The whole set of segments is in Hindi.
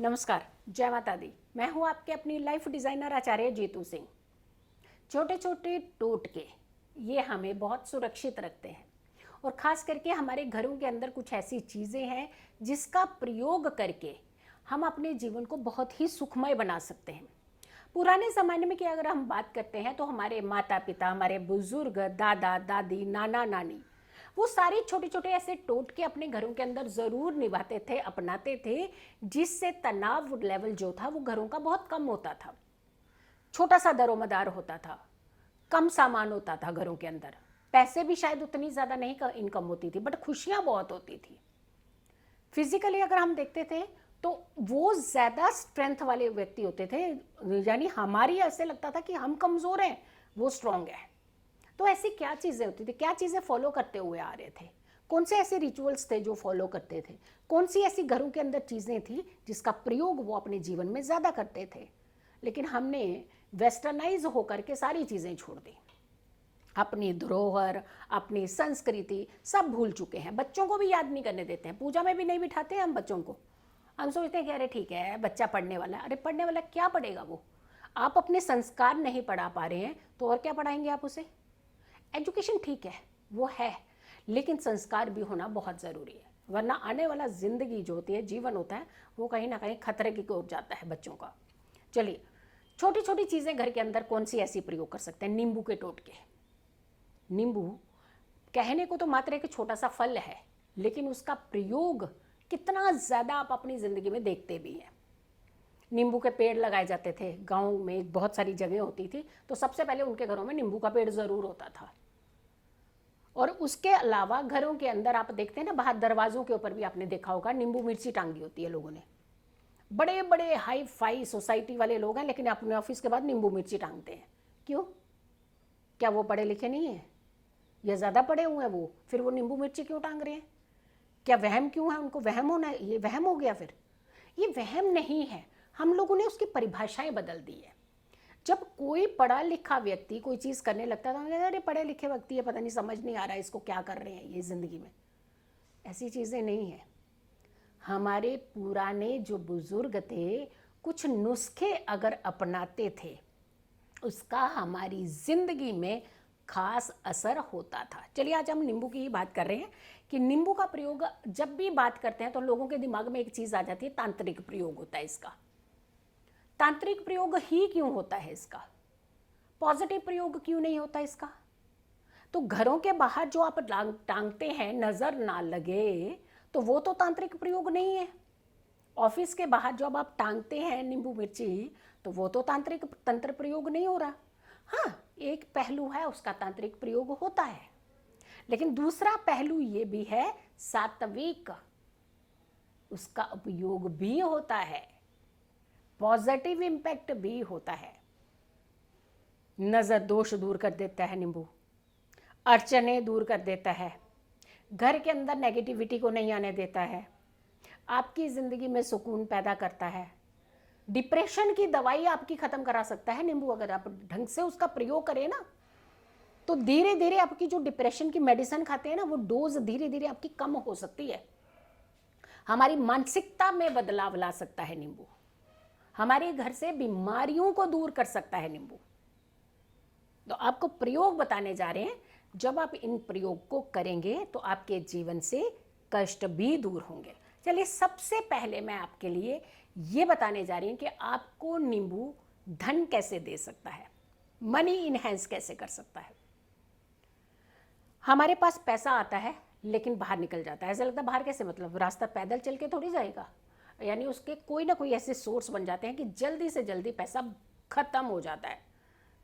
नमस्कार, जय माता दी। मैं हूँ आपके अपनी लाइफ डिज़ाइनर आचार्य जीतू सिंह। छोटे छोटे टोटके ये हमें बहुत सुरक्षित रखते हैं और ख़ास करके हमारे घरों के अंदर कुछ ऐसी चीज़ें हैं जिसका प्रयोग करके हम अपने जीवन को बहुत ही सुखमय बना सकते हैं। पुराने ज़माने में कि अगर हम बात करते हैं तो हमारे माता पिता, हमारे बुज़ुर्ग, दादा दादी, नाना नानी, वो सारे छोटे छोटे ऐसे टोटके अपने घरों के अंदर ज़रूर निभाते थे, अपनाते थे, जिससे तनाव लेवल जो था वो घरों का बहुत कम होता था। छोटा सा दरोमदार होता था, कम सामान होता था घरों के अंदर, पैसे भी शायद उतनी ज़्यादा नहीं इनकम होती थी, बट खुशियाँ बहुत होती थी। फिजिकली अगर हम देखते थे तो वो ज़्यादा स्ट्रेंथ वाले व्यक्ति होते थे, यानी हमारी ऐसे लगता था कि हम कमज़ोर हैं, वो स्ट्रांग है। तो ऐसी क्या चीज़ें होती थी, क्या चीज़ें फॉलो करते हुए आ रहे थे, कौन से ऐसे रिचुअल्स थे जो फॉलो करते थे, कौन सी ऐसी घरों के अंदर चीज़ें थी जिसका प्रयोग वो अपने जीवन में ज़्यादा करते थे। लेकिन हमने वेस्टर्नाइज होकर के सारी चीज़ें छोड़ दी, अपनी धरोहर, अपनी संस्कृति सब भूल चुके हैं। बच्चों को भी याद नहीं करने देते हैं, पूजा में भी नहीं बिठाते हैं हम बच्चों को। हम सोचते हैं कि अरे ठीक है, बच्चा पढ़ने वाला है। अरे पढ़ने वाला क्या पढ़ेगा वो? आप अपने संस्कार नहीं पढ़ा पा रहे हैं तो और क्या पढ़ाएंगे आप उसे? एजुकेशन ठीक है, वो है, लेकिन संस्कार भी होना बहुत ज़रूरी है, वरना आने वाला ज़िंदगी जो होती है, जीवन होता है, वो कहीं ना कहीं खतरे की ओर जाता है बच्चों का। चलिए, छोटी छोटी चीज़ें घर के अंदर कौन सी ऐसी प्रयोग कर सकते हैं? नींबू के टोटके। नींबू कहने को तो मात्र एक छोटा सा फल है, लेकिन उसका प्रयोग कितना ज़्यादा आप अपनी ज़िंदगी में देखते भी हैं। नींबू के पेड़ लगाए जाते थे, गांव में बहुत सारी जगह होती थी, तो सबसे पहले उनके घरों में नींबू का पेड़ ज़रूर होता था। और उसके अलावा घरों के अंदर आप देखते हैं ना, बाहर दरवाजों के ऊपर भी आपने देखा होगा नींबू मिर्ची टांगी होती है लोगों ने। बड़े बड़े हाई फाई सोसाइटी वाले लोग हैं, लेकिन अपने ऑफिस के बाद नींबू मिर्ची टांगते हैं। क्यों? क्या वो पढ़े लिखे नहीं है या ज़्यादा पढ़े हुए हैं वो? फिर वो नींबू मिर्ची क्यों टांग रहे हैं? क्या वहम क्यों है उनको? वहम होना है, ये वहम हो गया? फिर ये वहम नहीं है, हम लोगों ने उसकी परिभाषाएं बदल दी है। जब कोई पढ़ा लिखा व्यक्ति कोई चीज़ करने लगता है तो हम कहते हैं अरे पढ़े लिखे व्यक्ति है, पता नहीं, समझ नहीं आ रहा है इसको क्या कर रहे हैं ये ज़िंदगी में। ऐसी चीज़ें नहीं हैं। हमारे पुराने जो बुज़ुर्ग थे, कुछ नुस्खे अगर अपनाते थे, उसका हमारी ज़िंदगी में खास असर होता था। चलिए, आज हम नींबू की ही बात कर रहे हैं कि नींबू का प्रयोग जब भी बात करते हैं तो लोगों के दिमाग में एक चीज़ आ जाती है, तांत्रिक प्रयोग होता है इसका। तांत्रिक प्रयोग ही क्यों होता है इसका? पॉजिटिव प्रयोग क्यों नहीं होता इसका? तो घरों के बाहर जो आप टांगते हैं, नज़र ना लगे, तो वो तो तांत्रिक प्रयोग नहीं है। ऑफिस के बाहर जो अब आप टांगते हैं नींबू मिर्ची, तो वो तो तांत्रिक तंत्र प्रयोग नहीं हो रहा। हाँ, एक पहलू है उसका तांत्रिक प्रयोग होता है, लेकिन दूसरा पहलू ये भी है सात्विक, उसका उपयोग भी होता है, पॉजिटिव इम्पैक्ट भी होता है। नज़र दोष दूर कर देता है नींबू, अड़चने दूर कर देता है, घर के अंदर नेगेटिविटी को नहीं आने देता है, आपकी ज़िंदगी में सुकून पैदा करता है। डिप्रेशन की दवाई आपकी ख़त्म करा सकता है नींबू, अगर आप ढंग से उसका प्रयोग करें ना, तो धीरे धीरे आपकी जो डिप्रेशन की मेडिसिन खाते हैं ना, वो डोज धीरे धीरे आपकी कम हो सकती है। हमारी मानसिकता में बदलाव ला सकता है नींबू, हमारे घर से बीमारियों को दूर कर सकता है नींबू। तो आपको प्रयोग बताने जा रहे हैं, जब आप इन प्रयोग को करेंगे तो आपके जीवन से कष्ट भी दूर होंगे। चलिए, सबसे पहले मैं आपके लिए ये बताने जा रही हूँ कि आपको नींबू धन कैसे दे सकता है, मनी इनहेंस कैसे कर सकता है। हमारे पास पैसा आता है लेकिन बाहर निकल जाता है, ऐसा लगता है बाहर कैसे, मतलब रास्ता पैदल चल के थोड़ी जाएगा, यानी उसके कोई ना कोई ऐसे सोर्स बन जाते हैं कि जल्दी से जल्दी पैसा खत्म हो जाता है।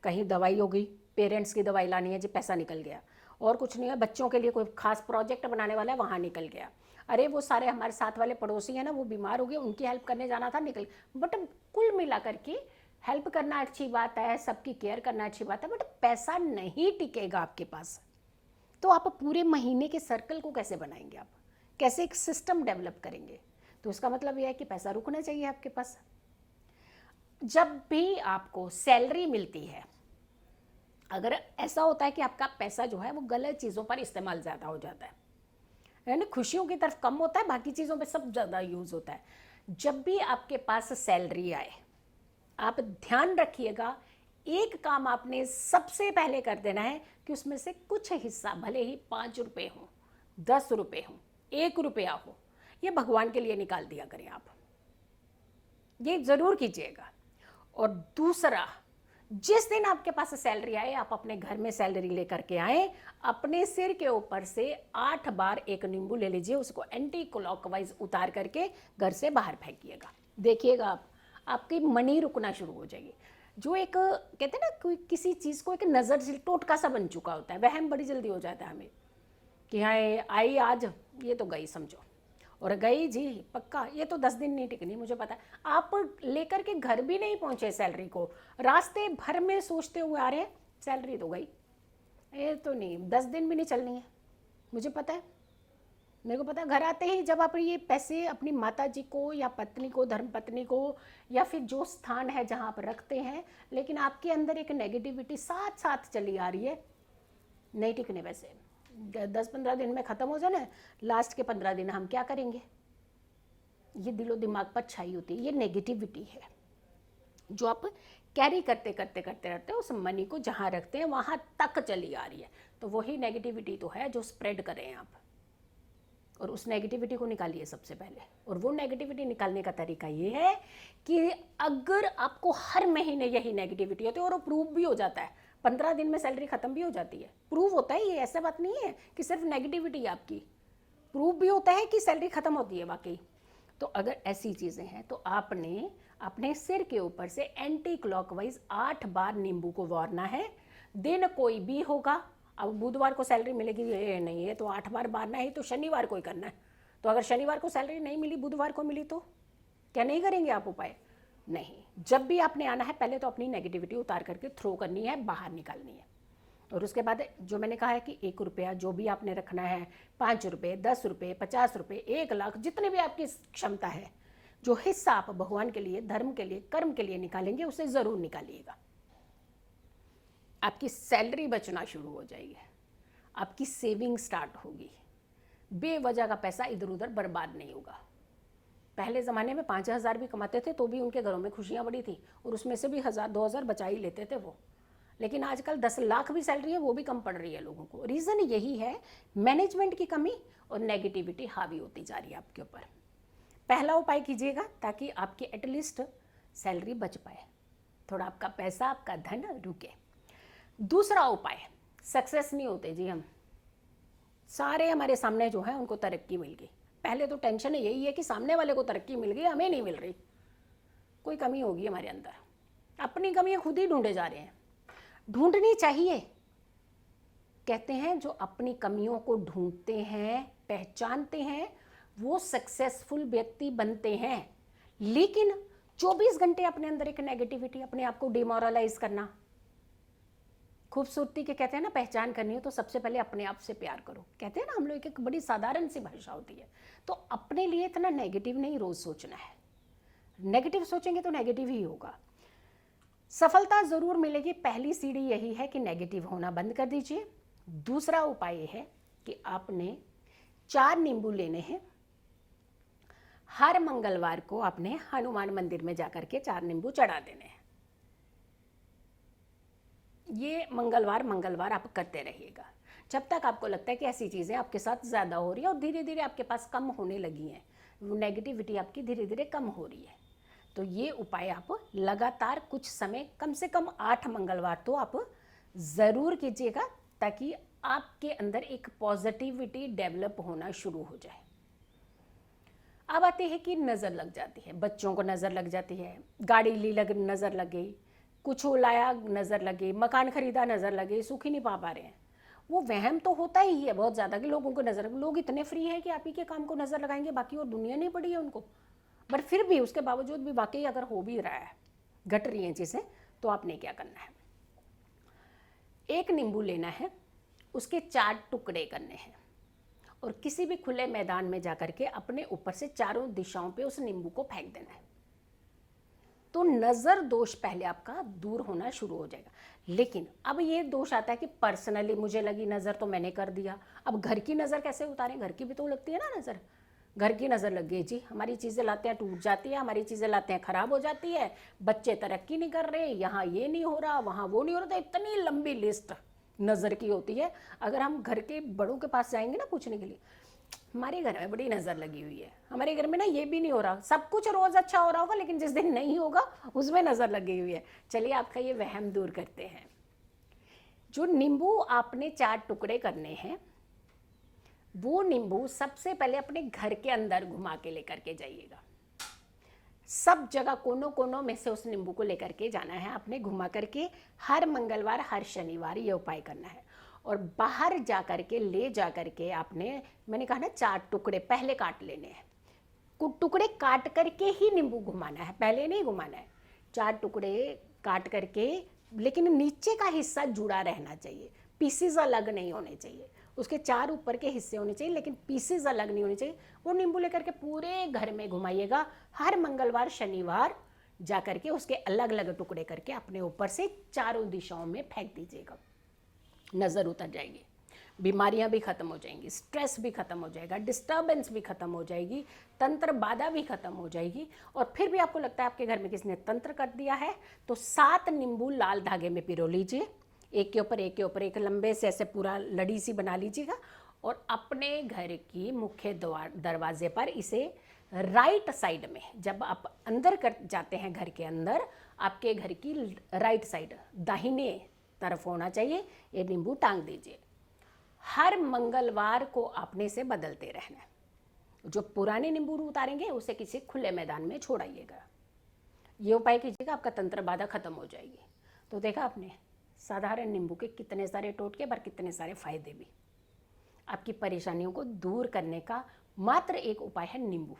कहीं दवाई हो गई, पेरेंट्स की दवाई लानी है जी, पैसा निकल गया। और कुछ नहीं है, बच्चों के लिए कोई खास प्रोजेक्ट बनाने वाला है, वहाँ निकल गया। अरे वो सारे हमारे साथ वाले पड़ोसी हैं ना, वो बीमार हो गए, उनकी हेल्प करने जाना था, निकल। बट कुल मिला करके हेल्प करना अच्छी बात है, सबकी केयर करना अच्छी बात है, बट पैसा नहीं टिकेगा आपके पास। तो आप पूरे महीने के सर्कल को कैसे बनाएंगे, आप कैसे एक सिस्टम डेवलप करेंगे? तो इसका मतलब यह है कि पैसा रुकना चाहिए आपके पास। जब भी आपको सैलरी मिलती है, अगर ऐसा होता है कि आपका पैसा जो है वो गलत चीज़ों पर इस्तेमाल ज़्यादा हो जाता है ना, खुशियों की तरफ कम होता है, बाकी चीज़ों पे सब ज़्यादा यूज़ होता है। जब भी आपके पास सैलरी आए, आप ध्यान रखिएगा, एक काम आपने सबसे पहले कर देना है कि उसमें से कुछ हिस्सा, भले ही 5 रुपये हो, 10 रुपये हो, 1 रुपया हो, ये भगवान के लिए निकाल दिया करें आप, ये जरूर कीजिएगा। और दूसरा, जिस दिन आपके पास सैलरी आए, आप अपने घर में सैलरी लेकर के आए, अपने सिर के ऊपर से 8 बार एक नींबू ले लीजिए, उसको एंटी क्लॉकवाइज उतार करके घर से बाहर फेंकिएगा। देखिएगा आप, आपकी मनी रुकना शुरू हो जाएगी। जो एक कहते हैं ना, कोई किसी चीज़ को एक नज़र से टोटका सा बन चुका होता है, वहम बड़ी जल्दी हो जाता है हमें कि हाँ आई आज, ये तो गई समझो, और गई जी पक्का, ये तो 10 दिन नहीं टिकनी, मुझे पता है। आप लेकर के घर भी नहीं पहुंचे सैलरी को, रास्ते भर में सोचते हुए आ रहे हैं सैलरी तो गई, ये तो नहीं 10 दिन भी नहीं चलनी है, मुझे पता है, मेरे को पता है। घर आते ही जब आप ये पैसे अपनी माता जी को या पत्नी को, धर्म पत्नी को, या फिर जो स्थान है जहाँ आप रखते हैं, लेकिन आपके अंदर एक नेगेटिविटी साथ साथ चली आ रही है, नहीं टिकने। वैसे 10-15 दिन में ख़त्म हो जाना, लास्ट के 15 दिन हम क्या करेंगे, ये दिलो दिमाग पर छाई होती है, ये नेगेटिविटी है जो आप कैरी करते करते करते रहते हैं, उस मनी को जहाँ रखते हैं वहाँ तक चली आ रही है। तो वही नेगेटिविटी तो है जो स्प्रेड करें आप, और उस नेगेटिविटी को निकालिए सबसे पहले। और वो नेगेटिविटी निकालने का तरीका ये है कि अगर आपको हर महीने यही नेगेटिविटी होती है, और वो प्रूव भी हो जाता है, 15 दिन में सैलरी खत्म भी हो जाती है, प्रूव होता है, ये ऐसा बात नहीं है कि सिर्फ नेगेटिविटी आपकी, प्रूव भी होता है कि सैलरी खत्म होती है वाकई। तो अगर ऐसी चीज़ें हैं तो आपने अपने सिर के ऊपर से एंटी क्लॉकवाइज 8 बार नींबू को वारना है। दिन कोई भी होगा, अब बुधवार को सैलरी मिलेगी, ये नहीं है तो 8 बार मारना है, तो शनिवार को ही करना है। तो अगर शनिवार को सैलरी नहीं मिली, बुधवार को मिली, तो क्या नहीं करेंगे आप उपाय? नहीं, जब भी आपने आना है पहले तो अपनी नेगेटिविटी उतार करके थ्रो करनी है, बाहर निकालनी है। और उसके बाद जो मैंने कहा है कि 1 रुपया जो भी आपने रखना है, 5 रुपये, 10 रुपये, 50 रुपये, 1 लाख, जितने भी आपकी क्षमता है, जो हिस्सा आप भगवान के लिए, धर्म के लिए, कर्म के लिए निकालेंगे, उसे ज़रूर निकालिएगा। आपकी सैलरी बचना शुरू हो जाएगी, आपकी सेविंग स्टार्ट होगी, बेवजह का पैसा इधर उधर बर्बाद नहीं होगा। पहले ज़माने में 5,000 भी कमाते थे तो भी उनके घरों में खुशियाँ बड़ी थी, और उसमें से भी 1,000-2,000 बचा ही लेते थे वो। लेकिन आजकल 10 लाख भी सैलरी है, वो भी कम पड़ रही है लोगों को। रीज़न यही है, मैनेजमेंट की कमी और नेगेटिविटी हावी होती जा रही है आपके ऊपर। पहला उपाय कीजिएगा ताकि आपकी एटलीस्ट सैलरी बच पाए, थोड़ा आपका पैसा, आपका धन रुके। दूसरा उपाय, सक्सेस नहीं होते जी हम, सारे हमारे सामने जो है उनको तरक्की मिल गई, पहले तो टेंशन यही है कि सामने वाले को तरक्की मिल गई, हमें नहीं मिल रही, कोई कमी होगी हमारे अंदर। अपनी कमियां खुद ही ढूंढे जा रहे हैं, ढूंढनी चाहिए। कहते हैं जो अपनी कमियों को ढूंढते हैं, पहचानते हैं, वो सक्सेसफुल व्यक्ति बनते हैं। लेकिन 24 घंटे अपने अंदर एक नेगेटिविटी, अपने आप को डिमोरलाइज करना। खूबसूरती के कहते हैं ना, पहचान करनी हो तो सबसे पहले अपने आप से प्यार करो, कहते हैं ना हम लोग, एक बड़ी साधारण सी भाषा होती है। तो अपने लिए इतना नेगेटिव नहीं रोज सोचना है, नेगेटिव सोचेंगे तो नेगेटिव ही होगा। सफलता जरूर मिलेगी, पहली सीढ़ी यही है कि नेगेटिव होना बंद कर दीजिए। दूसरा उपाय है कि आपने 4 नींबू लेने हैं, हर मंगलवार को आपने हनुमान मंदिर में जाकर के 4 नींबू चढ़ा देने हैं। ये मंगलवार आप करते रहिएगा जब तक आपको लगता है कि ऐसी चीज़ें आपके साथ ज़्यादा हो रही है और धीरे धीरे आपके पास कम होने लगी हैं, नेगेटिविटी आपकी धीरे धीरे कम हो रही है। तो ये उपाय आप लगातार कुछ समय, कम से कम 8 मंगलवार तो आप ज़रूर कीजिएगा, ताकि आपके अंदर एक पॉजिटिविटी डेवलप होना शुरू हो जाए। अब आते हैं कि नज़र लग जाती है, बच्चों को नज़र लग जाती है, गाड़ी ली नज़र लग गई, कुछ लाया नज़र लगे, मकान खरीदा नज़र लगे, सुख ही नहीं पा रहे हैं। वो वहम तो होता ही है बहुत ज़्यादा कि लोगों को नज़र, लोग इतने फ्री हैं कि आप ही के काम को नज़र लगाएंगे, बाकी और दुनिया नहीं पड़ी है उनको। बट फिर भी उसके बावजूद भी वाकई अगर हो भी रहा है, घट रही हैं चीज़ें, तो आपने क्या करना है, एक नींबू लेना है, उसके 4 टुकड़े करने हैं, और किसी भी खुले मैदान में जाकर के अपने ऊपर से चारों दिशाओं पे उस नींबू को फेंक देना है। तो नज़र दोष पहले आपका दूर होना शुरू हो जाएगा। लेकिन अब ये दोष आता है कि पर्सनली मुझे लगी नज़र तो मैंने कर दिया, अब घर की नज़र कैसे उतारें, घर की भी तो लगती है ना नज़र, घर की नज़र लग गई जी, हमारी चीज़ें लाते हैं टूट जाती है, हमारी चीज़ें लाते हैं ख़राब हो जाती है, बच्चे तरक्की नहीं कर रहे, यहाँ ये नहीं हो रहा, वहाँ वो नहीं हो रहा। तो इतनी लंबी लिस्ट नज़र की होती है। अगर हम घर के बड़ों के पास जाएंगे ना पूछने के लिए, हमारे घर में बड़ी नज़र लगी हुई है, हमारे घर में ना ये भी नहीं हो रहा, सब कुछ रोज़ अच्छा हो रहा होगा लेकिन जिस दिन नहीं होगा उसमें नज़र लगी हुई है। चलिए आपका ये वहम दूर करते हैं। जो नींबू आपने 4 टुकड़े करने हैं, वो नींबू सबसे पहले अपने घर के अंदर घुमा के लेकर के जाइएगा। सब जगह कोनों कोनों में से उस नींबू को लेकर के जाना है आपने, घुमा करके हर मंगलवार हर शनिवार ये उपाय करना है। और बाहर जा कर के ले जा कर के आपने, मैंने कहा ना 4 टुकड़े पहले काट लेने हैं, टुकड़े काट करके ही नींबू घुमाना है, पहले नहीं घुमाना है। 4 टुकड़े काट करके, लेकिन नीचे का हिस्सा जुड़ा रहना चाहिए, पीसेस अलग नहीं होने चाहिए। उसके 4 ऊपर के हिस्से होने चाहिए लेकिन पीसेस अलग नहीं होने चाहिए। वो नींबू लेकर के पूरे घर में घुमाइएगा, हर मंगलवार शनिवार जा करके उसके अलग अलग टुकड़े करके अपने ऊपर से चारों दिशाओं में फेंक दीजिएगा। नज़र उतर जाएगी, बीमारियां भी खत्म हो जाएंगी, स्ट्रेस भी खत्म हो जाएगा, डिस्टर्बेंस भी खत्म हो जाएगी, तंत्र बाधा भी खत्म हो जाएगी। और फिर भी आपको लगता है आपके घर में किसी ने तंत्र कर दिया है, तो 7 नींबू लाल धागे में पिरो लीजिए, एक के ऊपर एक के ऊपर एक, लंबे से ऐसे पूरा लड़ी सी बना लीजिएगा और अपने घर की मुख्य दरवाजे पर इसे राइट साइड में, जब आप अंदर कर जाते हैं घर के अंदर, आपके घर की राइट साइड दाहिने तरफ होना चाहिए, ये नींबू टांग दीजिए। हर मंगलवार को आपने इसे बदलते रहना है। जो पुराने नींबू उतारेंगे उसे किसी खुले मैदान में छोड़ाइएगा। ये उपाय कीजिएगा, आपका तंत्र बाधा खत्म हो जाएगी। तो देखा आपने, साधारण नींबू के कितने सारे टोटके पर कितने सारे फायदे भी। आपकी परेशानियों को दूर करने का मात्र एक उपाय है नींबू।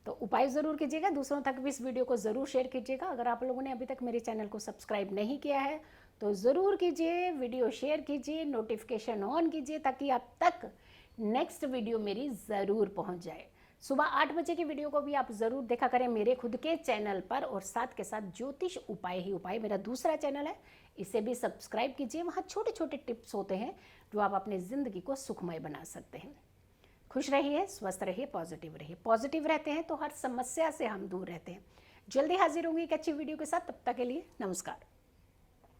तो उपाय ज़रूर कीजिएगा, दूसरों तक भी इस वीडियो को ज़रूर शेयर कीजिएगा। अगर आप लोगों ने अभी तक मेरे चैनल को सब्सक्राइब नहीं किया है तो ज़रूर कीजिए, वीडियो शेयर कीजिए, नोटिफिकेशन ऑन कीजिए ताकि आप तक नेक्स्ट वीडियो मेरी ज़रूर पहुंच जाए। सुबह 8 बजे की वीडियो को भी आप ज़रूर देखा करें मेरे खुद के चैनल पर, और साथ के साथ ज्योतिष उपाय ही उपाय मेरा दूसरा चैनल है, इसे भी सब्सक्राइब कीजिए। वहाँ छोटे छोटे टिप्स होते हैं जो आप अपनी ज़िंदगी को सुखमय बना सकते हैं। खुश रहिए, स्वस्थ रहिए, पॉजिटिव रहिए। पॉजिटिव रहते हैं तो हर समस्या से हम दूर रहते हैं। जल्दी हाजिर होंगी एक अच्छी वीडियो के साथ, तब तक के लिए नमस्कार।